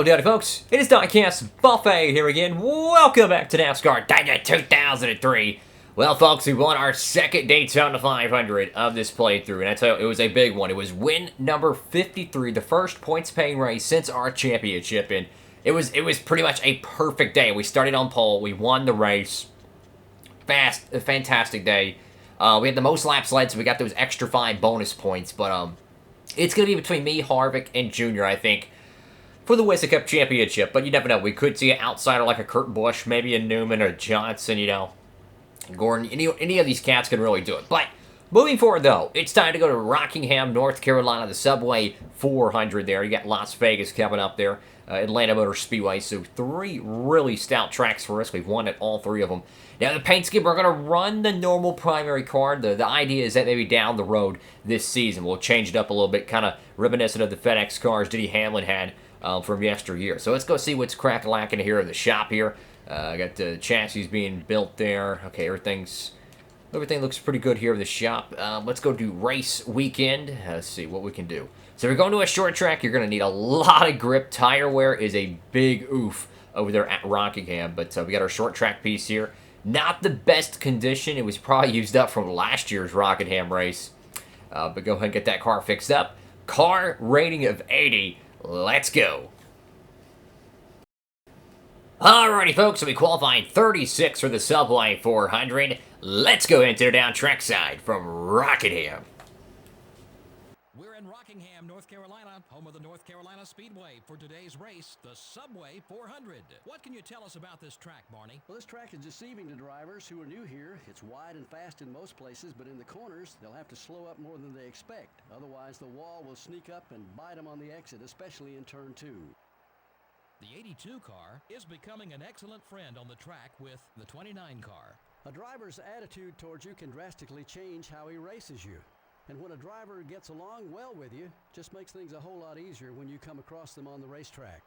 Howdy folks, it is Diecastbuffet here again. Welcome back to NASCAR Daytona 2003. Well folks, we won our second Daytona 500 of this playthrough, and I tell you, it was a big one. It was win number 53, the first points paying race since our championship, and it was pretty much a perfect day. We started on pole, we won the race. A fantastic day. We had the most laps led, so we got those extra 5 bonus points, but it's going to be between me, Harvick, and Junior, I think, for the Winston Cup Championship. But you never know. We could see an outsider like a Kurt Busch, maybe a Newman or Johnson, you know, Gordon. Any of these cats can really do it. But moving forward, though, it's time to go to Rockingham, North Carolina, the Subway 400 there. You got Las Vegas coming up there, Atlanta Motor Speedway. So 3 really stout tracks for us. We've won at all 3 of them. Now, the paint scheme, we're going to run the normal primary car. The idea is that maybe down the road this season, we'll change it up a little bit, kind of reminiscent of the FedEx cars Denny Hamlin had from yesteryear. So let's go see what's crack-a-lacking here in the shop here. I got the chassis being built there. Okay, everything looks pretty good here in the shop. Let's go do race weekend. Let's see what we can do. So we're going to a short track. You're going to need a lot of grip. Tire wear is a big oof over there at Rockingham. But we got our short track piece here. Not the best condition. It was probably used up from last year's Rockingham race. But go ahead and get that car fixed up. Car rating of 80. Let's go. Alrighty, folks. So we qualified 36 for the Subway 400. Let's go ahead and tear down trackside from Rockingham. We're in Rockingham, North Carolina, home of the North Carolina Speedway for today's race, the Subway 400. What can you tell us about this track, Barney? Well, this track is deceiving to drivers who are new here. It's wide and fast in most places, but in the corners, they'll have to slow up more than they expect. Otherwise, the wall will sneak up and bite them on the exit, especially in turn 2. The 82 car is becoming an excellent friend on the track with the 29 car. A driver's attitude towards you can drastically change how he races you. And when a driver gets along well with you, just makes things a whole lot easier when you come across them on the racetrack.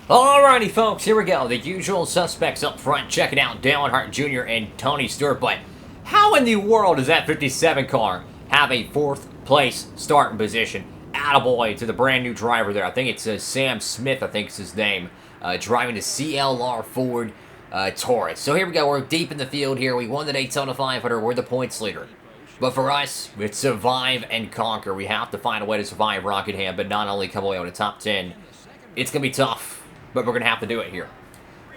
Alrighty, folks, here we go. The usual suspects up front checking out Dale Earnhardt Jr. and Tony Stewart. But how in the world does that 57 car have a 4th place starting position? Attaboy to the brand new driver there. I think it's Sam Smith, I think is his name, driving the CLR Ford Taurus. So here we go. We're deep in the field here. We won the Daytona 500. We're the points leader. But for us, it's survive and conquer. We have to find a way to survive Rockingham, but not only come away on the top 10. It's going to be tough. But we're going to have to do it here.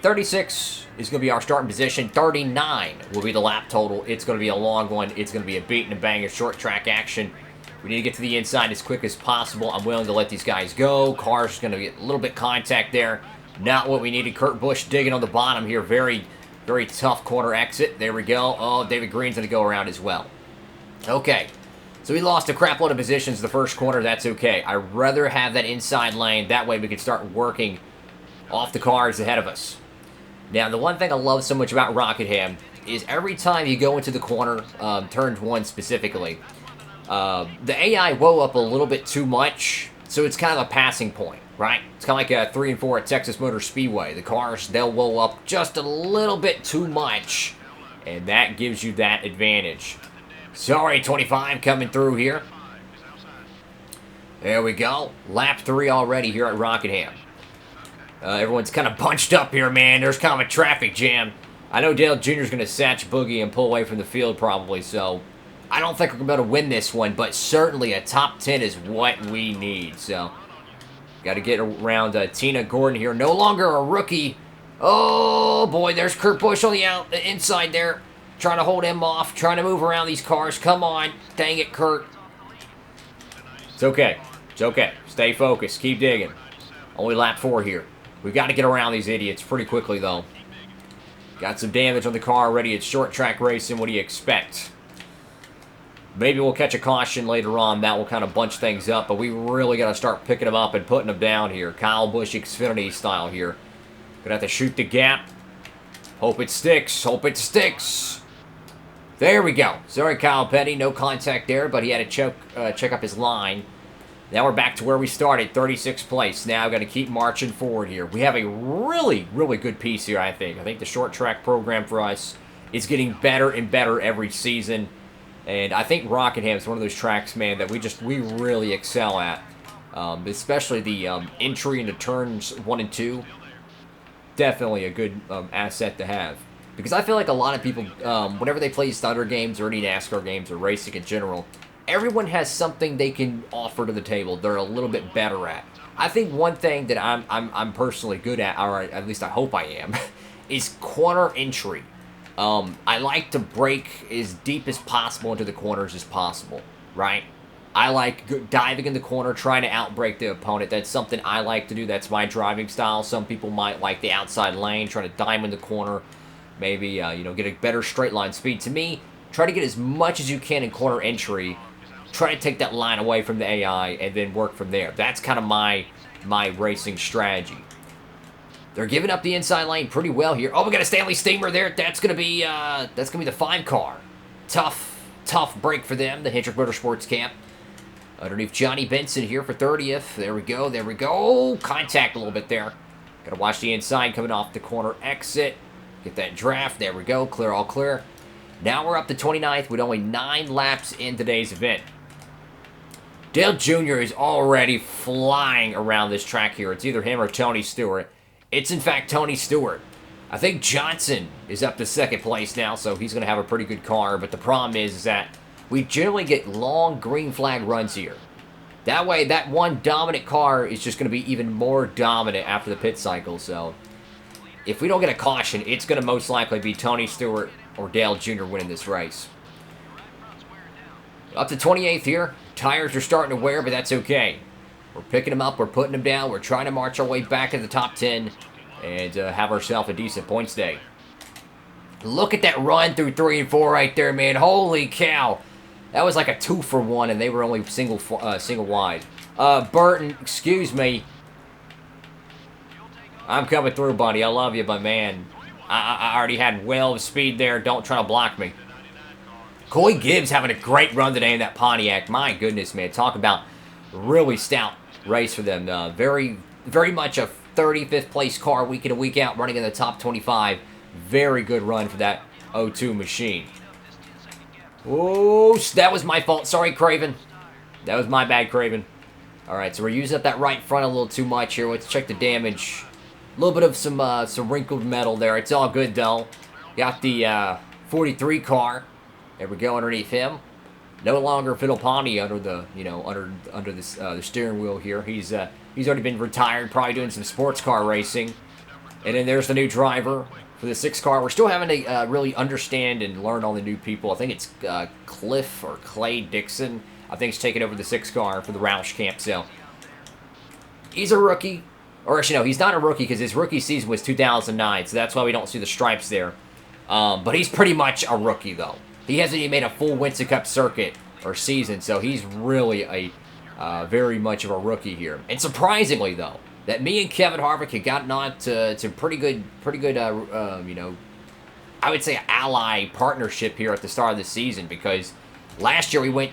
36 is going to be our starting position. 39 will be the lap total. It's going to be a long one. It's going to be a beat and a bang of short track action. We need to get to the inside as quick as possible. I'm willing to let these guys go. Car's going to get a little bit contact there. Not what we needed. Kurt Busch digging on the bottom here. Very, very tough corner exit. There we go. Oh, David Green's going to go around as well. Okay. So we lost a crap load of positions the first corner. That's okay. I'd rather have that inside lane. That way we can start working off the cars ahead of us. Now, the one thing I love so much about Rockingham is every time you go into the corner, turn 1 specifically, the AI woe up a little bit too much, so it's kind of a passing point, right? It's kind of like a 3 and 4 at Texas Motor Speedway. The cars, they'll woe up just a little bit too much, and that gives you that advantage. Sorry, 25 coming through here. There we go. Lap 3 already here at Rockingham. Everyone's kind of bunched up here, man. There's kind of a traffic jam. I know Dale Jr. is going to satch Boogie and pull away from the field probably, so I don't think we're going to be able to win this one, but certainly a top 10 is what we need. So, got to get around Tina Gordon here. No longer a rookie. Oh, boy, there's Kurt Busch on the inside there. Trying to hold him off, trying to move around these cars. Come on. Dang it, Kurt. It's okay. It's okay. Stay focused. Keep digging. Only lap 4 here. We've got to get around these idiots pretty quickly, though. Got some damage on the car already. It's short track racing. What do you expect? Maybe we'll catch a caution later on. That will kind of bunch things up, but we really got to start picking them up and putting them down here. Kyle Busch Xfinity style here. Gonna have to shoot the gap. Hope it sticks. Hope it sticks. There we go. Sorry, Kyle Petty. No contact there, but he had to check up his line. Now we're back to where we started, 36th place. Now we're going to keep marching forward here. We have a really, really good piece here, I think. I think the short track program for us is getting better and better every season. And I think Rockingham is one of those tracks, man, that we really excel at. Especially the entry into turns 1 and 2. Definitely a good asset to have. Because I feel like a lot of people, whenever they play Thunder games or any NASCAR games or racing in general, everyone has something they can offer to the table they're a little bit better at. I think one thing that I'm personally good at, or at least I hope I am, is corner entry. I like to break as deep as possible into the corners as possible, right? I like diving in the corner, trying to outbrake the opponent. That's something I like to do. That's my driving style. Some people might like the outside lane, trying to dime in the corner, maybe get a better straight line speed. To me, try to get as much as you can in corner entry. Try to take that line away from the AI and then work from there. That's kind of my racing strategy. They're giving up the inside lane pretty well here. Oh, we got a Stanley Steamer there. That's gonna be the 5 car. Tough break for them. The Hendrick Motorsports camp. Underneath Johnny Benson here for 30th. There we go. There we go. Contact a little bit there. Gotta watch the inside coming off the corner exit. Get that draft. There we go. Clear, all clear. Now we're up to 29th with only 9 laps in today's event. Dale Jr. is already flying around this track here. It's either him or Tony Stewart. It's, in fact, Tony Stewart. I think Johnson is up to 2nd place now, so he's going to have a pretty good car. But the problem is that we generally get long green flag runs here. That way, that one dominant car is just going to be even more dominant after the pit cycle. So, if we don't get a caution, it's going to most likely be Tony Stewart or Dale Jr. winning this race. Up to 28th here. Tires are starting to wear, but that's okay. We're picking them up. We're putting them down. We're trying to march our way back to the top 10 and have ourselves a decent points day. Look at that run through 3 and 4 right there, man. Holy cow. That was like a 2 for 1, and they were only single wide. Burton, excuse me. I'm coming through, buddy. I love you, but man, I already had well of speed there. Don't try to block me. Coy Gibbs having a great run today in that Pontiac. My goodness, man. Talk about really stout race for them. Very, very much a 35th place car week in and week out, running in the top 25. Very good run for that 02 machine. Oh, that was my fault. Sorry, Craven. That was my bad, Craven. All right, so we're using up that right front a little too much here. Let's check the damage. A little bit of some wrinkled metal there. It's all good, though. Got the 43 car. There we go, underneath him. No longer Fittlepaldi under the, under this the steering wheel here. He's already been retired, probably doing some sports car racing. And then there's the new driver for the 6 car. We're still having to really understand and learn all the new people. I think it's Cliff or Clay Dixon. I think he's taking over the 6 car for the Roush camp. So he's a rookie. Or actually, no, he's not a rookie because his rookie season was 2009. So that's why we don't see the stripes there. But he's pretty much a rookie, though. He hasn't even made a full Winston Cup circuit or season, so he's really a very much of a rookie here. And surprisingly, though, that me and Kevin Harvick had gotten on to pretty good, I would say ally partnership here at the start of the season, because last year we went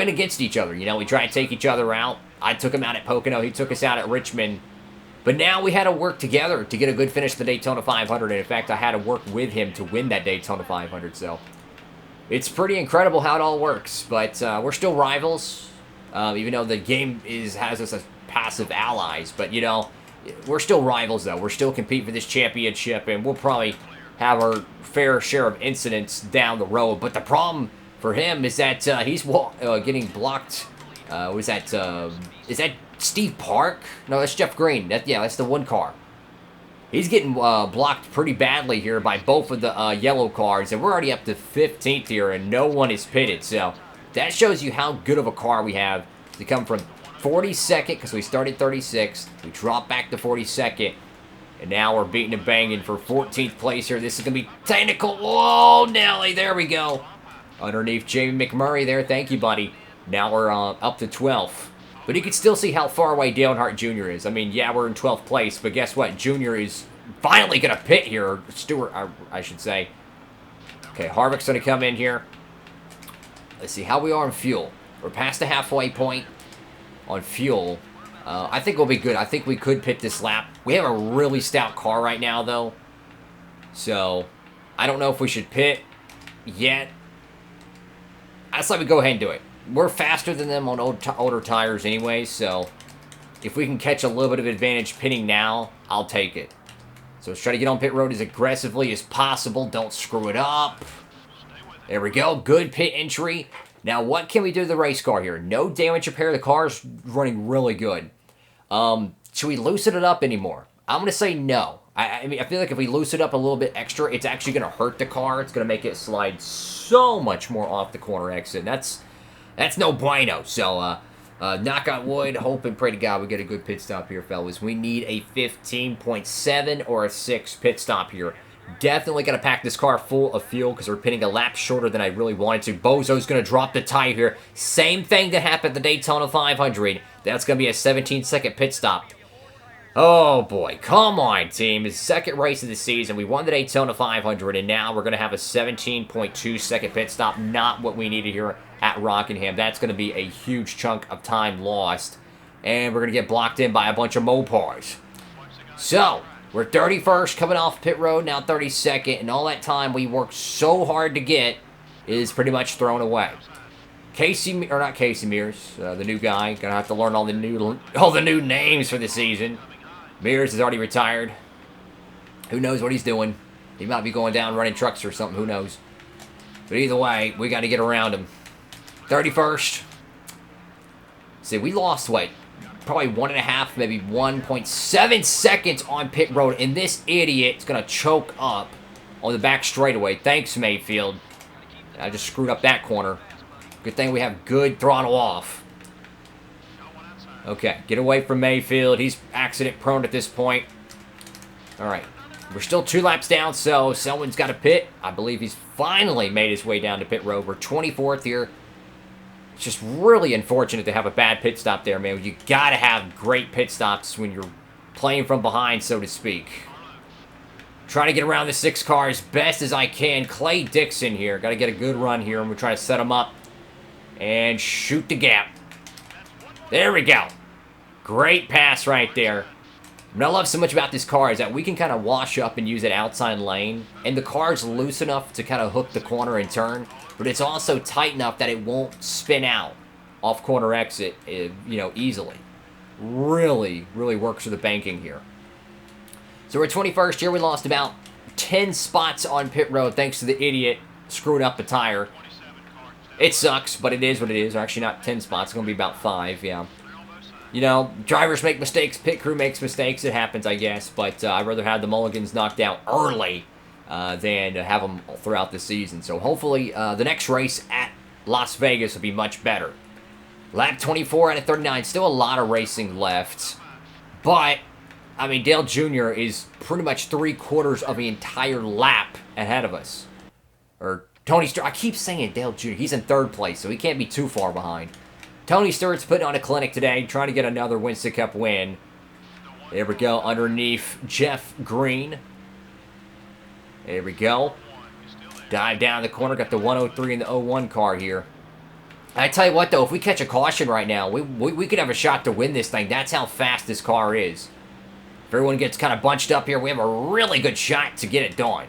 against each other. We tried to take each other out. I took him out at Pocono. He took us out at Richmond. But now we had to work together to get a good finish at the Daytona 500. And in fact, I had to work with him to win that Daytona 500. So it's pretty incredible how it all works. But we're still rivals, even though the game has us as passive allies. But, we're still rivals, though. We're still competing for this championship. And we'll probably have our fair share of incidents down the road. But the problem for him is that he's getting blocked. Is that Steve Park? No, that's Jeff Green. That's the 1 car. He's getting blocked pretty badly here by both of the yellow cars, and we're already up to 15th here, and no one is pitted. So that shows you how good of a car we have to come from 42nd, because we started 36th. We dropped back to 42nd, and now we're beating and banging for 14th place here. This is going to be technical. Whoa, Nelly, there we go. Underneath Jamie McMurray there. Thank you, buddy. Now we're up to 12th. But you can still see how far away Dale Earnhardt Jr. is. I mean, yeah, we're in 12th place, but guess what? Jr. is finally going to pit here. Stewart, I should say. Okay, Harvick's going to come in here. Let's see how we are on fuel. We're past the halfway point on fuel. I think we'll be good. I think we could pit this lap. We have a really stout car right now, though. So, I don't know if we should pit yet. I just let me go ahead and do it. We're faster than them on older tires anyway, so if we can catch a little bit of advantage pitting now, I'll take it. So let's try to get on pit road as aggressively as possible. Don't screw it up. There we go. Good pit entry. Now, what can we do to the race car here? No damage repair. The car's running really good. Should we loosen it up anymore? I'm going to say no. I mean, I feel like if we loosen it up a little bit extra, it's actually going to hurt the car. It's going to make it slide so much more off the corner exit. That's no bueno. So, knock on wood, hope and pray to God we get a good pit stop here, fellas. We need a 15.7 or a 6 pit stop here. Definitely going to pack this car full of fuel because we're pitting a lap shorter than I really wanted to. Bozo's going to drop the tire here. Same thing that happened at the Daytona 500. That's going to be a 17-second pit stop. Oh, boy. Come on, team. It's the second race of the season. We won the Daytona 500, and now we're going to have a 17.2-second pit stop. Not what we needed here at Rockingham. That's going to be a huge chunk of time lost. And we're going to get blocked in by a bunch of Mopars. So, we're 31st coming off pit road, now 32nd. And all that time we worked so hard to get is pretty much thrown away. Not Casey Mears, the new guy. Going to have to learn all the new names for the season. Mears is already retired. Who knows what he's doing? He might be going down running trucks or something. Who knows? But either way, we got to get around him. 31st. See, we lost, what? Probably 1.5, maybe 1.7 seconds on pit road. And this idiot is going to choke up on the back straightaway. Thanks, Mayfield. I just screwed up that corner. Good thing we have good throttle off. Okay, get away from Mayfield. He's accident prone at this point. Alright, we're still 2 laps down, so someone's got to pit. I believe he's finally made his way down to pit road. We're 24th here. It's just really unfortunate to have a bad pit stop there, man. You got to have great pit stops when you're playing from behind, so to speak. Trying to get around the 6 car as best as I can. Clay Dixon here. Got to get a good run here, and we're trying to set him up and shoot the gap. There we go. Great pass right there. What I love so much about this car is that we can kind of wash up and use that outside lane. And the car's loose enough to kind of hook the corner and turn. But it's also tight enough that it won't spin out off corner exit, easily. Really, really works for the banking here. So we're 21st here. We lost about 10 spots on pit road thanks to the idiot screwing up the tire. It sucks, but it is what it is. Or actually not 10 spots. It's going to be about 5, yeah. You know, drivers make mistakes. Pit crew makes mistakes. It happens, I guess. But I'd rather have the mulligans knocked out early than have them throughout the season. So hopefully the next race at Las Vegas will be much better. Lap 24 out of 39. Still a lot of racing left. But, I mean, Dale Jr. is pretty much 3/4 of the entire lap ahead of us. Or Tony Stewart. I keep saying Dale Jr. He's in 3rd place, so he can't be too far behind. Tony Stewart's putting on a clinic today, trying to get another Winston Cup win. There we go, underneath Jeff Green. There we go. Dive down the corner, got the 103 and the 01 car here. I tell you what, though, if we catch a caution right now, we could have a shot to win this thing. That's how fast this car is. If everyone gets kind of bunched up here, we have a really good shot to get it done.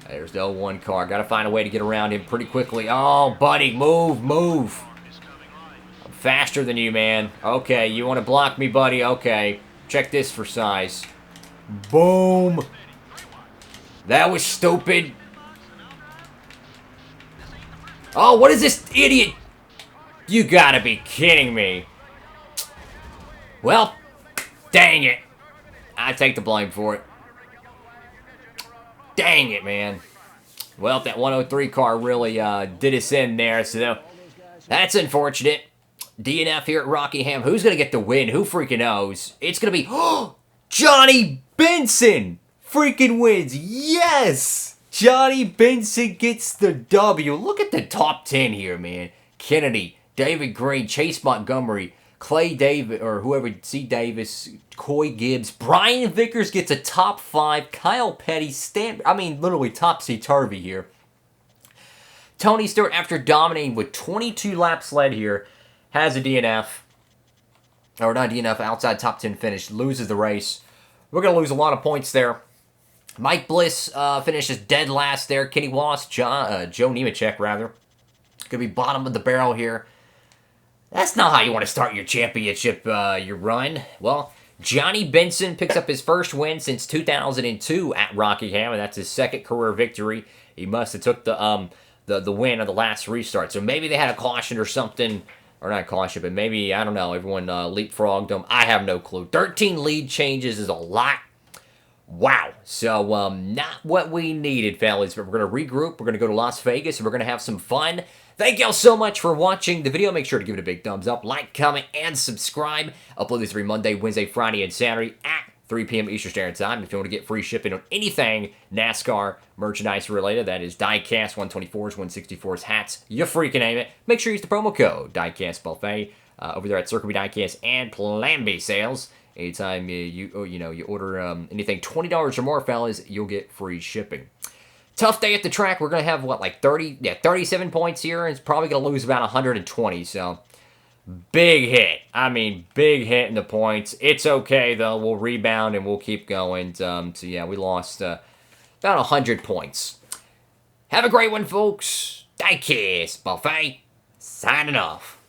There's the 01 car. Got to find a way to get around him pretty quickly. Oh, buddy, move. I'm faster than you, man. Okay, you want to block me, buddy? Okay. Check this for size. Boom. That was stupid. Oh, what is this idiot? You gotta be kidding me. Well, dang it. I take the blame for it. Dang it, man. Well, that 103 car really did us in there, so that's unfortunate. DNF here at Rockingham. Who's going to get the win? Who freaking knows? It's going to be Johnny Benson freaking wins. Yes! Johnny Benson gets the W. Look at the top 10 here, man. Kennedy, David Green, Chase Montgomery, Clay Davis, or whoever, C. Davis, Coy Gibbs, Brian Vickers gets a top 5, Kyle Petty, literally topsy-turvy here. Tony Stewart, after dominating with 22 laps led here, has a DNF. Or not DNF, outside top 10 finish. Loses the race. We're going to lose a lot of points there. Mike Bliss finishes dead last there. Kenny Wallace, Joe Nemechek, rather. Could be bottom of the barrel here. That's not how you want to start your championship, your run. Well, Johnny Benson picks up his first win since 2002 at Rockingham, and that's his second career victory. He must have took the win of the last restart. So maybe they had a caution or something. Or not a caution, but maybe, I don't know, everyone leapfrogged them. I have no clue. 13 lead changes is a lot. Wow. So, not what we needed, fellas. But we're going to regroup. We're going to go to Las Vegas, and we're going to have some fun. Thank y'all so much for watching the video. Make sure to give it a big thumbs up, like, comment, and subscribe. Upload these every Monday, Wednesday, Friday, and Saturday at 3 p.m. Eastern Standard Time. If you want to get free shipping on anything NASCAR merchandise related, that is diecast 124s, 164s, hats, you freaking name it. Make sure you use the promo code Diecastbuffet over there at Circle B Diecast and Plan B sales. Anytime you order anything $20 or more, fellas, you'll get free shipping. Tough day at the track. We're going to have, what, like 37 points here, and it's probably going to lose about 120, so big hit. I mean, big hit in the points. It's okay, though. We'll rebound, and we'll keep going. So, yeah, we lost about 100 points. Have a great one, folks. Diecastbuffet signing off.